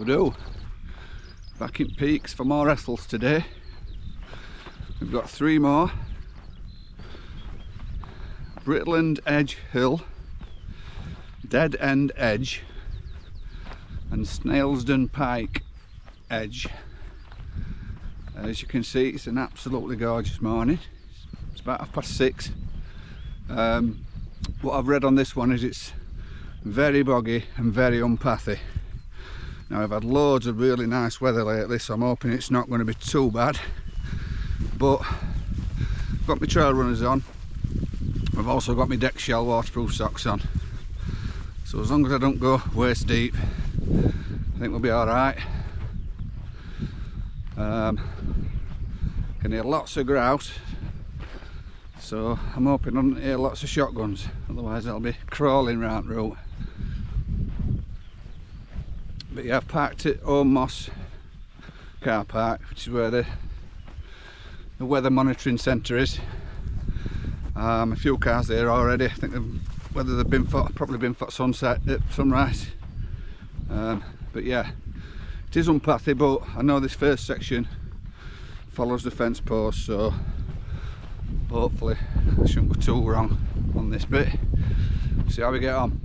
How do? Back in Peaks for more Ethels today. We've got 3 more. Britland Edge Hill, Dead End Edge, and Snailsden Pike Edge. As you can see, it's an absolutely gorgeous morning. It's about 6:30. What I've read on this one is it's very boggy and very unpathy. Now I've had loads of really nice weather lately, so I'm hoping it's not going to be too bad. But I've got my trail runners on. I've also got my deck shell waterproof socks on. So as long as I don't go waist deep, I think we'll be alright. Can hear lots of grouse, so I'm hoping I don't hear lots of shotguns, otherwise I'll be crawling round route. But yeah, I've parked at Home Moss car park, which is where the weather monitoring centre is. A few cars there already. I think whether they've been for, probably been for sunset at sunrise. But yeah, it is unpathy, but I know this first section follows the fence post, so hopefully I shouldn't go too wrong on this bit. See how we get on.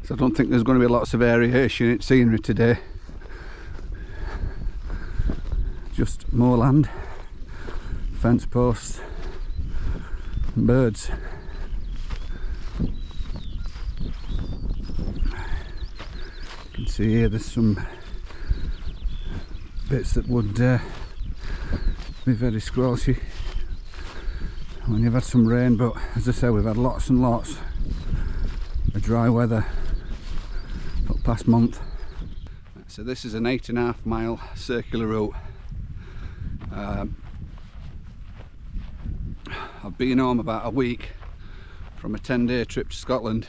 So I don't think there's going to be lots of variation in scenery today. Just moorland, fence posts, and birds. You can see here there's some bits that would be very squelchy when you've had some rain, but as I say, we've had lots and lots of dry weather for the past month. So this is an 8.5 mile circular route. I've been home about a week from a 10-day trip to Scotland.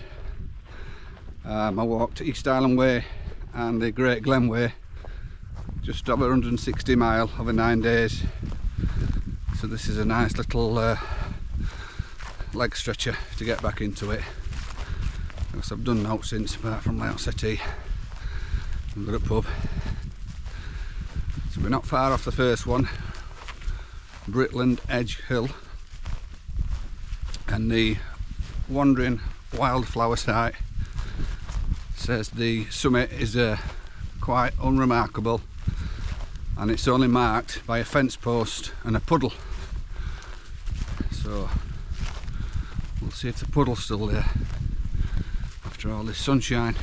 I walked East Island Way and the Great Glen Way, just over 160 mile over 9 days. So this is a nice little leg stretcher to get back into it. Because I've done now since, apart from Layout Settee and got a pub. So we're not far off the first one, Britland Edge Hill, and the Wandering Wildflower site says the summit is quite unremarkable, and it's only marked by a fence post and a puddle. So we'll see if the puddle's still there after all this sunshine.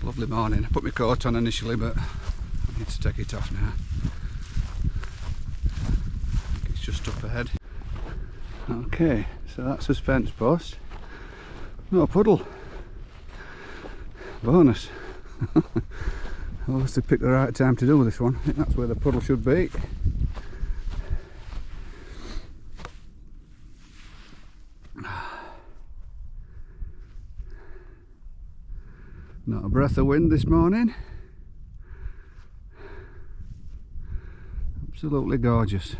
Lovely morning. I put my coat on initially, but I need to take it off now. I think it's just up ahead. Okay, so that's his fence post. No puddle. Bonus. I obviously picked the right time to do this one. I think that's where the puddle should be. Not a breath of wind this morning. Absolutely gorgeous.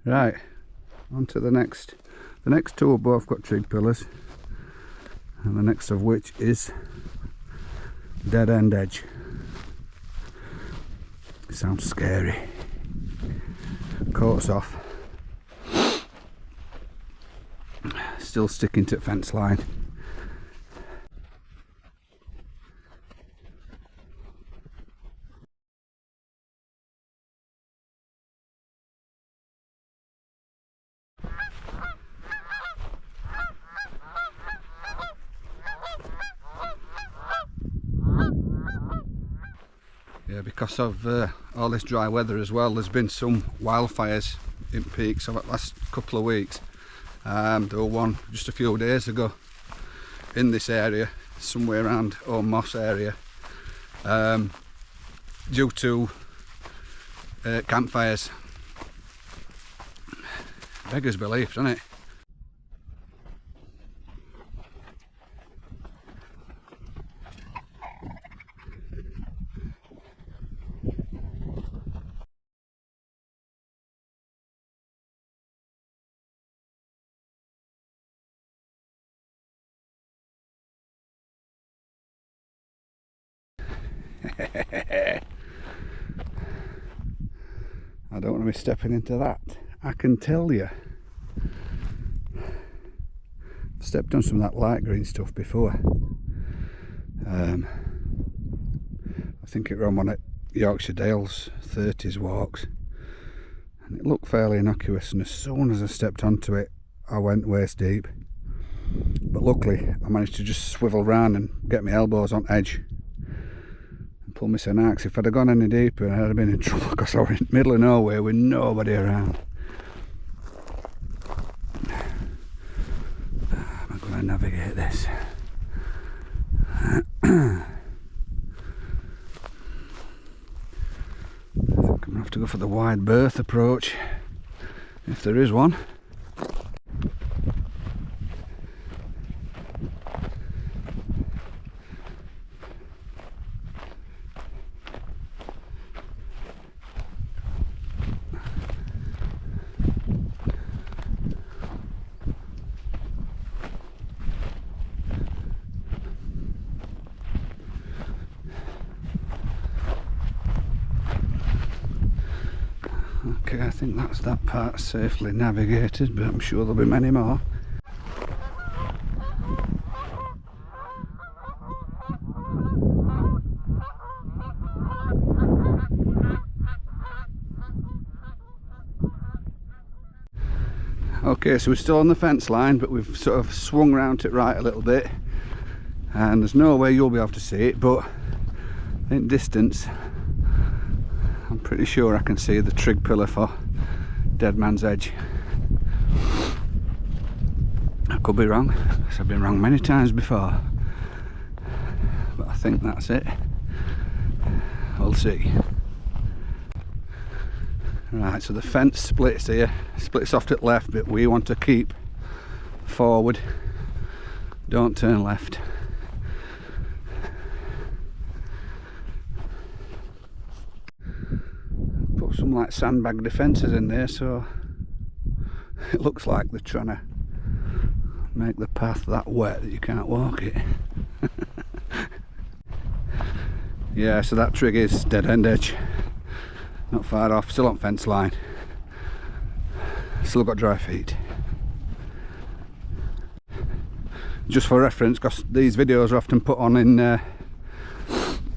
Right, on to the next. The next two have both got trig pillars, and the next of which is Dead End Edge. Sounds scary. Coat's off. Still sticking to the fence line. Yeah, because of all this dry weather as well, there's been some wildfires in Pike over the last couple of weeks. There were one just a few days ago in this area, somewhere around Moss area, due to campfires. Beggars belief, doesn't it? I don't want to be stepping into that, I can tell you. I've stepped on some of that light green stuff before. I think it ran one at Yorkshire Dales 30s walks, and it looked fairly innocuous, and as soon as I stepped onto it I went waist deep. But luckily I managed to just swivel round and get my elbows on edge and pull my Senax. If I'd have gone any deeper I'd have been in trouble, because I was in the middle of nowhere with nobody around. How am I going to navigate this? I think I'm going to have to go for the wide berth approach, if there is one. Okay, I think that's that part safely navigated, but I'm sure there'll be many more. Okay, so we're still on the fence line, but we've sort of swung round it right a little bit, and there's no way you'll be able to see it, but in distance I'm pretty sure I can see the trig pillar for Dead Man's Edge. I could be wrong, because I've been wrong many times before, but I think that's it. We'll see. Right, so the fence splits here, splits off to the left, but we want to keep forward, don't turn left. Put some like sandbag defences in there, so it looks like they're trying to make the path that wet that you can't walk it. Yeah, so that trig is dead end edge. Not far off, still on fence line. Still got dry feet. Just for reference, because these videos are often put on in, I've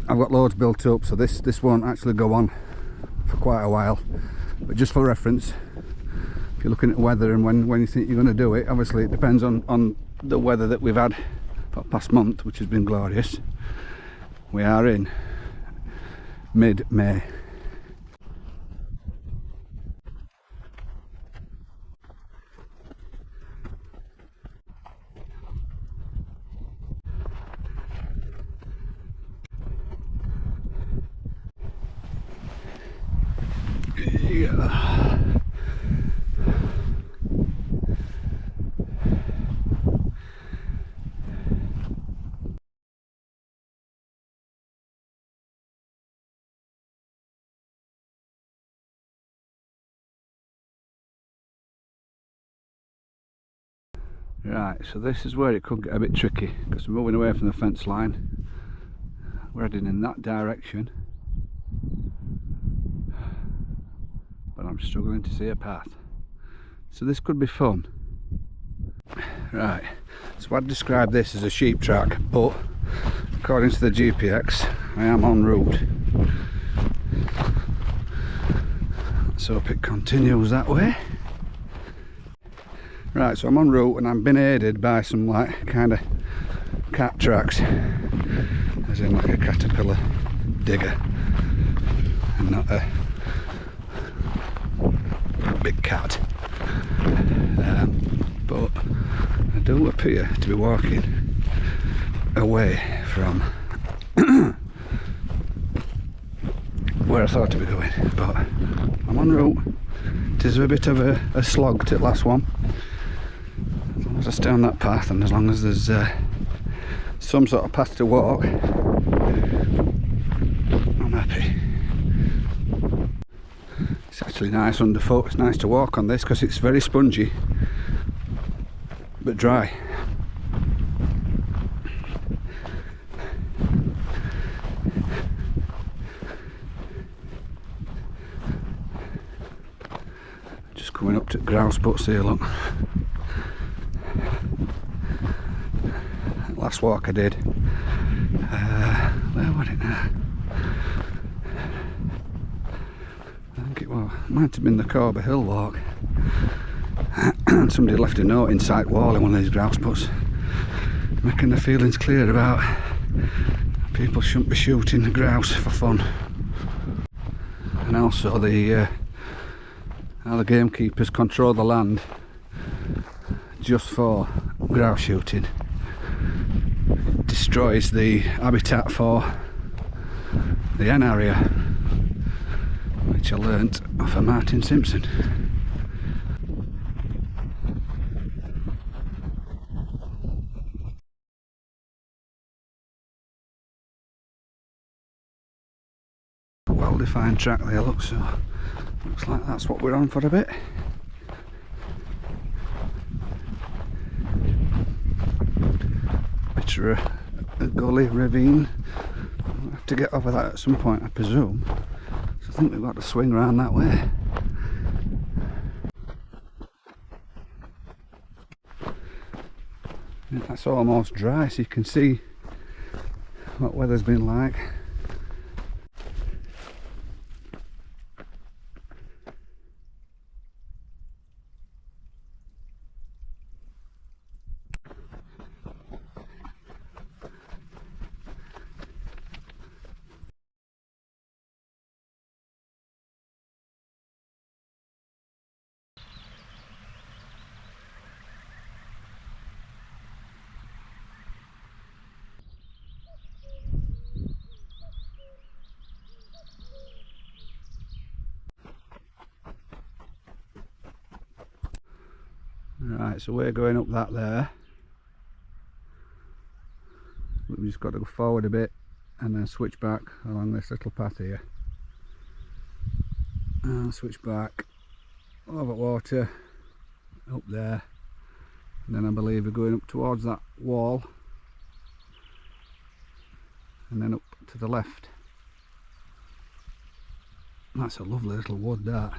got loads built up, so this won't actually go on for quite a while. But just for reference, if you're looking at weather and when you think you're going to do it, obviously it depends on the weather that we've had for the past month, which has been glorious. We are in mid-May. Yeah. Right, so this is where it could get a bit tricky, because we're moving away from the fence line. We're heading in that direction, but I'm struggling to see a path. So this could be fun. Right, so I'd describe this as a sheep track, but according to the GPX I am en route. Let's hope it continues that way. Right, so I'm en route and I'm being aided by some like kind of cat tracks, as in like a caterpillar digger. and not a big cat. But I do appear to be walking away from where I thought to be going, but I'm en route. It is a bit of a slog to the last one. As long as I stay on that path, and as long as there's some sort of path to walk, I'm happy. It's actually nice underfoot. It's nice to walk on this because it's very spongy but dry. Just coming up to grouse butts here, look. Last walk I did, where was it now? I think it might have been the Corber Hill walk. And somebody left a note inside wall in one of these grouse butts, making their feelings clear about people shouldn't be shooting the grouse for fun. And also how the gamekeepers control the land just for grouse shooting. Destroys the habitat for the hen harrier, which I learnt off of Martin Simpson. Well-defined track there, look, so looks like that's what we're on for a bit. Bit of a gully ravine. We'll have to get over that at some point, I presume. So I think we've got to swing around that way. Yeah, that's almost dry, so you can see what weather's been like. Right, so we're going up that there. We've just got to go forward a bit and then switch back along this little path here. And switch back over water, up there. And then I believe we're going up towards that wall. And then up to the left. That's a lovely little wood, that.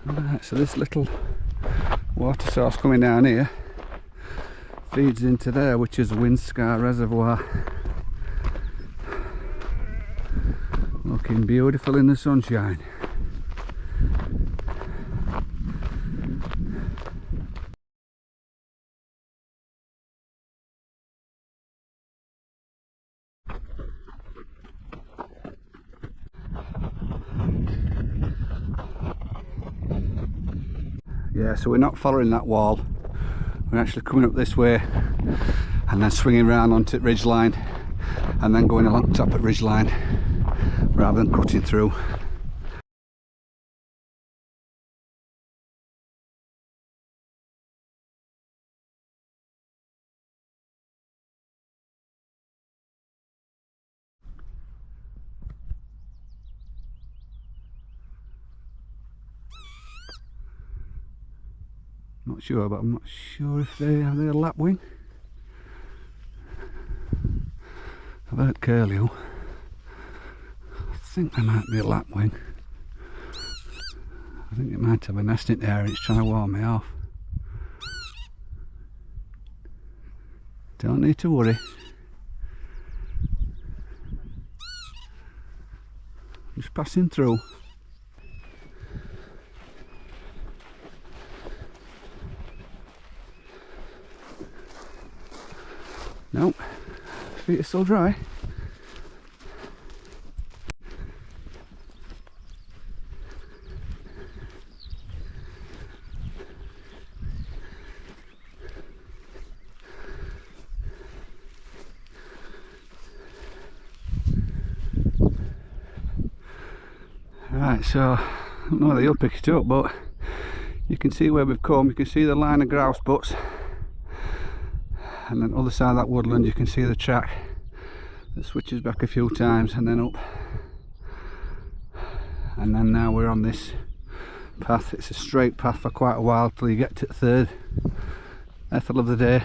Right, so this little water source coming down here feeds into there, which is Windscar Reservoir. Looking beautiful in the sunshine. Yeah, so we're not following that wall, we're actually coming up this way and then swinging around onto ridgeline and then going along top at ridgeline rather than cutting through. not sure, but I'm not sure if they're lapwing. I've heard curlew. I think they might be a lapwing. I think it might have a nest in there and it's trying to warn me off. Don't need to worry. Just passing through. Nope, feet are still dry. Right, so I don't know whether you'll pick it up, but you can see where we've come. You can see the line of grouse butts, and then other side of that woodland you can see the track that switches back a few times and then up, and then now we're on this path. It's a straight path for quite a while till you get to the third Ethel of the day.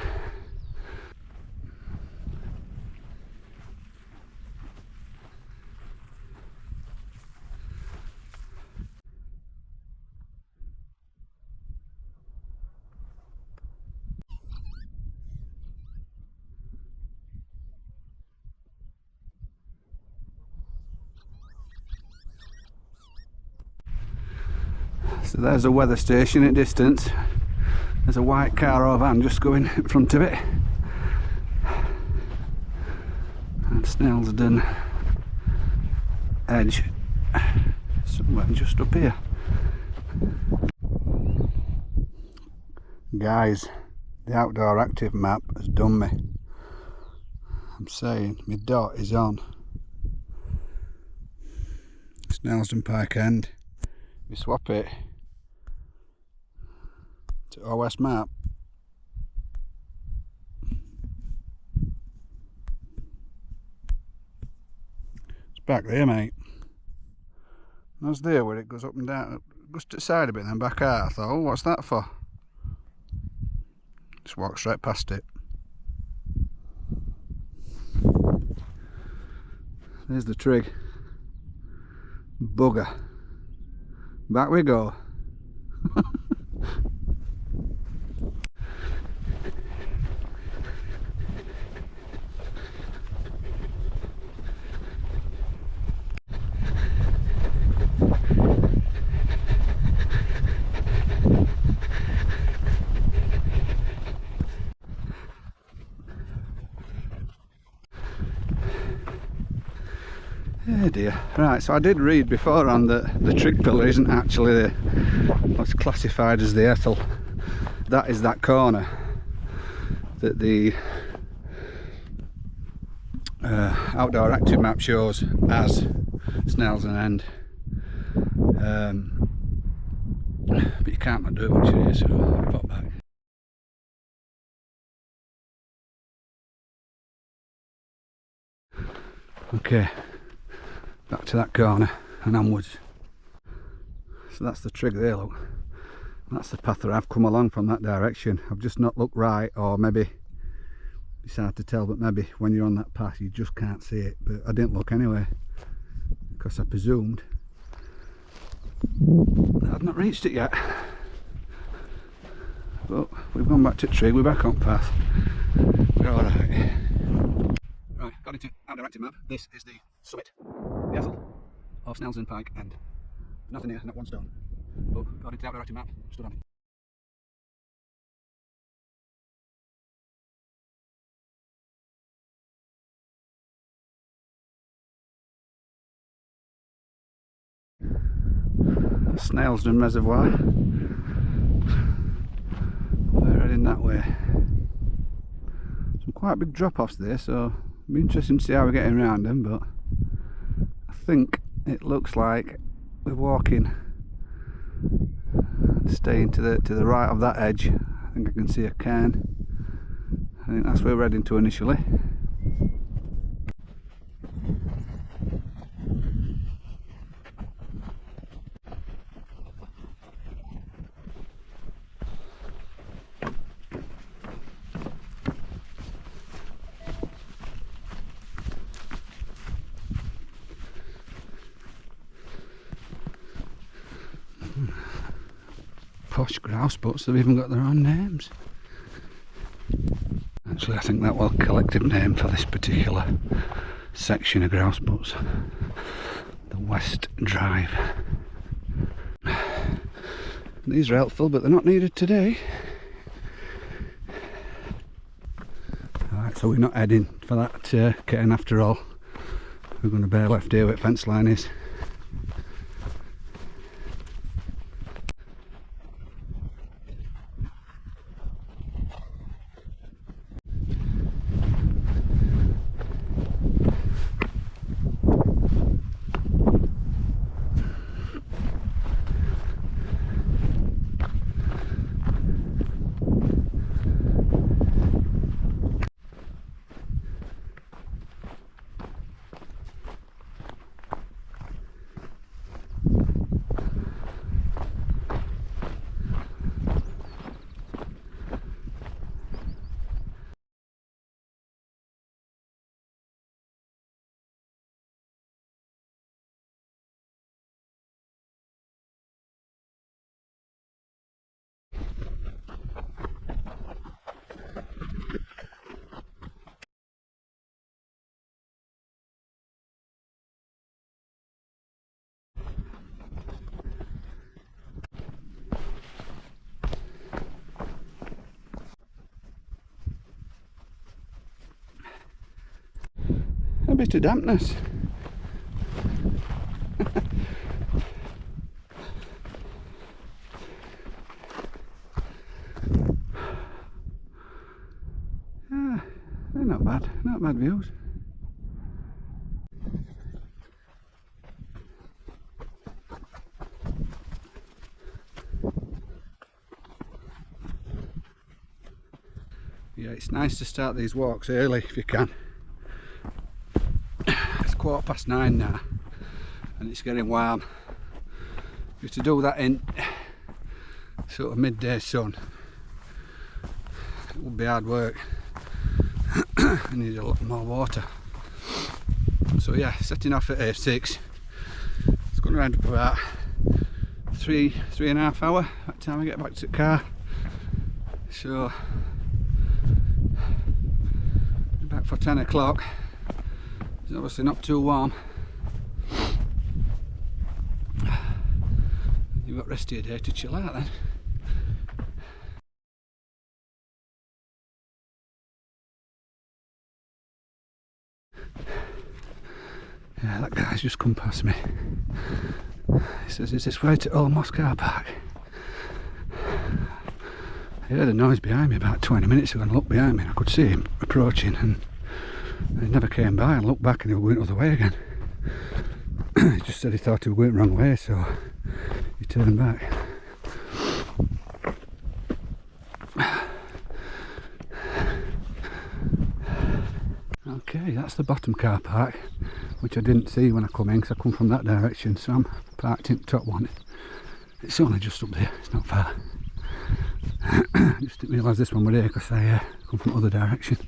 So there's a weather station in distance. There's a white car or van just going in front of it. And Snailsden edge somewhere just up here. Guys, the outdoor active map has done me. I'm saying my dot is on Snailsden Pike End. We swap it to OS map. It's back there, mate. That's there where it goes up and down. It goes to the side a bit and then back out. I thought, oh, what's that for? Just walk straight past it. There's the trig. Bugger. Back we go. Oh dear. Right, so I did read beforehand that the trig pillar isn't actually what's classified as the Ethel. That is that corner that the outdoor active map shows as Snailsden End. But you can't do it once you're here, so I'll pop back. Okay, back to that corner and onwards. So that's the trig there, look. That's the path that I've come along from that direction. I've just not looked right, or maybe it's hard to tell, but maybe when you're on that path you just can't see it. But I didn't look anyway, because I presumed I've not reached it yet. But we've gone back to trig, we're back on path. We're alright. Right, according to our directed map, this is the summit, the Ethel of Snailsden Pike End. Nothing here, not one stone. But according to our directed map, stood on it. Snailsden Reservoir. We're heading that way. Some quite big drop-offs there, so it'll be interesting to see how we're getting around them, but I think it looks like we're walking, staying to the right of that edge. I think I can see a cairn. I think that's where we're heading to initially. Posh grouse butts, they've even got their own names. Actually, I think that was a collective name for this particular section of grouse butts. The West Drive. These are helpful, but they're not needed today. Alright, so we're not heading for that cairn after all. We're going to bear left here where the fence line is. A bit of dampness. They're not bad views. Yeah, it's nice to start these walks early if you can. It's 9:15 now and it's getting warm. You have to do that in sort of midday sun. It would be hard work. I need a lot more water. So yeah, setting off at A6. It's going to end up about 3.5 hours by the time I get back to the car. So back for 10 o'clock. It's obviously not too warm. You've got the rest of your day to chill out then. Yeah, that guy's just come past me. He says, "Is this way to Old Moss car park?" I heard a noise behind me about 20 minutes ago and I looked behind me and I could see him approaching and he never came by. I looked back and he was going the other way again. He just said he thought he was going the wrong way, so he turned back. Okay, that's the bottom car park, which I didn't see when I come in because I come from that direction, so I'm parked in the top one. It's only just up there, it's not far. I just didn't realise this one was there because I come from the other direction.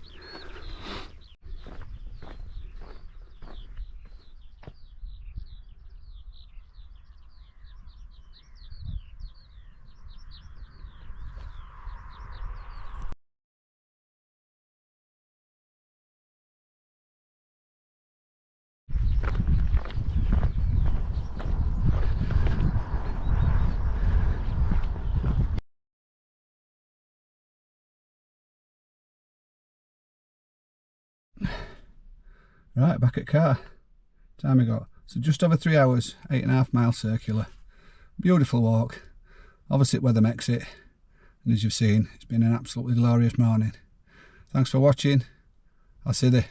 Right, back at car. Time we got. So just over 3 hours, 8.5 mile circular. Beautiful walk. Obviously weather makes it. And as you've seen, it's been an absolutely glorious morning. Thanks for watching. I'll see you there.